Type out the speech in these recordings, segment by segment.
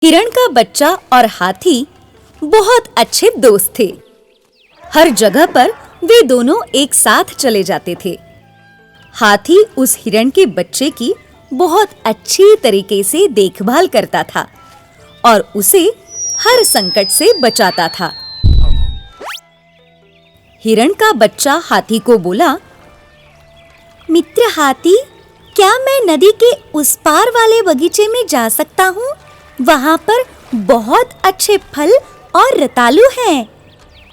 हिरण का बच्चा और हाथी बहुत अच्छे दोस्त थे। हर जगह पर वे दोनों एक साथ चले जाते थे। हाथी उस हिरण के बच्चे की बहुत अच्छी तरीके से देखभाल करता था और उसे हर संकट से बचाता था। हिरण का बच्चा हाथी को बोला, मित्र हाथी, क्या मैं नदी के उस पार वाले बगीचे में जा सकता हूँ? वहाँ पर बहुत अच्छे फल और रतालू हैं।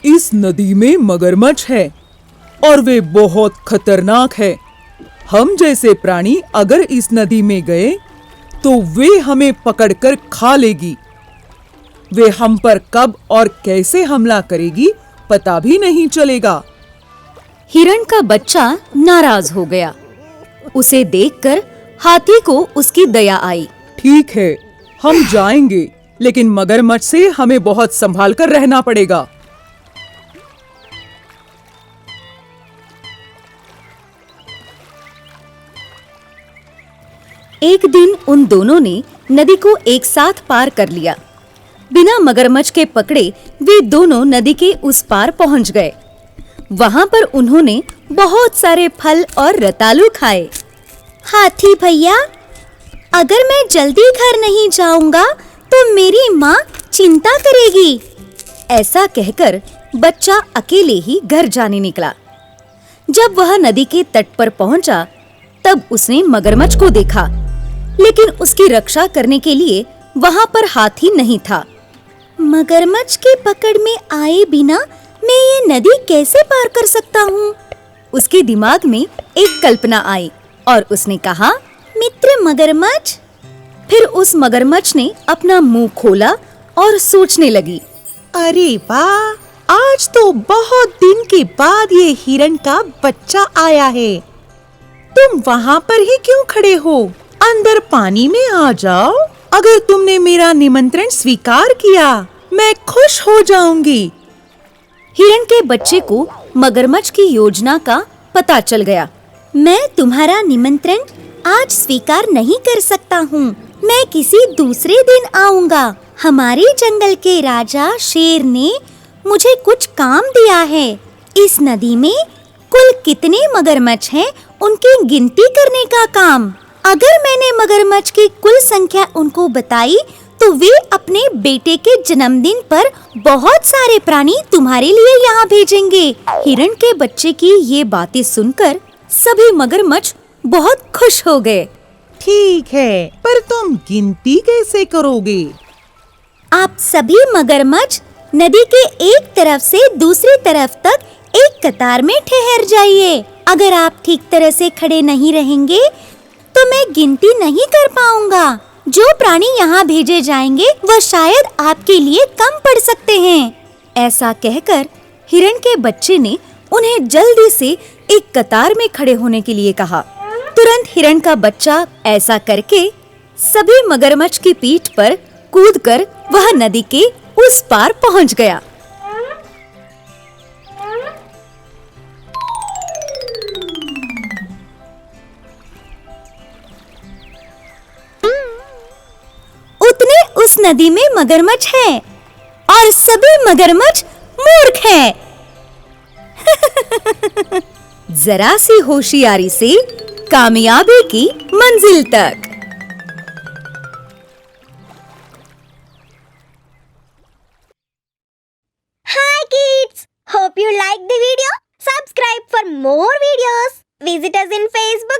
इस नदी में मगरमच्छ है और वे बहुत खतरनाक है। हम जैसे प्राणी अगर इस नदी में गए तो वे हमें पकड़कर खा लेगी। वे हम पर कब और कैसे हमला करेगी पता भी नहीं चलेगा। हिरण का बच्चा नाराज हो गया। उसे देखकर हाथी को उसकी दया आई। ठीक है, हम जाएंगे, लेकिन मगरमच्छ से हमें बहुत संभाल कर रहना पड़ेगा। एक दिन उन दोनों ने नदी को एक साथ पार कर लिया। बिना मगरमच्छ के पकड़े वे दोनों नदी के उस पार पहुंच गए। वहां पर उन्होंने बहुत सारे फल और रतालू खाए। हाथी भैया, अगर मैं जल्दी घर नहीं जाऊंगा तो मेरी माँ चिंता करेगी। ऐसा कहकर बच्चा अकेले ही घर जाने निकला। जब वह नदी के तट पर पहुंचा, तब उसने मगरमच्छ को देखा, लेकिन उसकी रक्षा करने के लिए वहां पर हाथी नहीं था। मगरमच्छ के पकड़ में आए बिना मैं ये नदी कैसे पार कर सकता हूँ? उसके दिमाग में एक कल्पना आई और उसने कहा, मित्र मगरमच्छ। फिर उस मगरमच्छ ने अपना मुंह खोला और सोचने लगी, अरे वाह, आज तो बहुत दिन के बाद ये हिरण का बच्चा आया है। तुम वहाँ पर ही क्यों खड़े हो? अंदर पानी में आ जाओ। अगर तुमने मेरा निमंत्रण स्वीकार किया, मैं खुश हो जाऊंगी। हिरण के बच्चे को मगरमच्छ की योजना का पता चल गया। मैं तुम्हारा निमंत्रण आज स्वीकार नहीं कर सकता हूँ। मैं किसी दूसरे दिन आऊंगा। हमारे जंगल के राजा शेर ने मुझे कुछ काम दिया है। इस नदी में कुल कितने मगरमच्छ हैं, उनकी गिनती करने का काम। अगर मैंने मगरमच्छ की कुल संख्या उनको बताई तो वे अपने बेटे के जन्मदिन पर बहुत सारे प्राणी तुम्हारे लिए यहाँ भेजेंगे। हिरण के बच्चे की ये बातें सुनकर सभी मगरमच्छ बहुत खुश हो गए। ठीक है, पर तुम गिनती कैसे करोगे? आप सभी मगरमच्छ नदी के एक तरफ से दूसरी तरफ तक एक कतार में ठहर जाइए। अगर आप ठीक तरह से खड़े नहीं रहेंगे तो मैं गिनती नहीं कर पाऊंगा। जो प्राणी यहाँ भेजे जाएंगे वह शायद आपके लिए कम पड़ सकते हैं। ऐसा कहकर हिरण के बच्चे ने उन्हें जल्दी से एक कतार में खड़े होने के लिए कहा। तुरंत हिरण का बच्चा ऐसा करके सभी मगरमच्छ की पीठ पर कूदकर वह नदी के उस पार पहुंच गया। उतने उस नदी में मगरमच्छ है और सभी मगरमच्छ मूर्ख हैं। जरा सी होशियारी से कामयाबी की मंजिल तक। Hi kids! Hope you liked the video. Subscribe for more videos. Visit us in Facebook.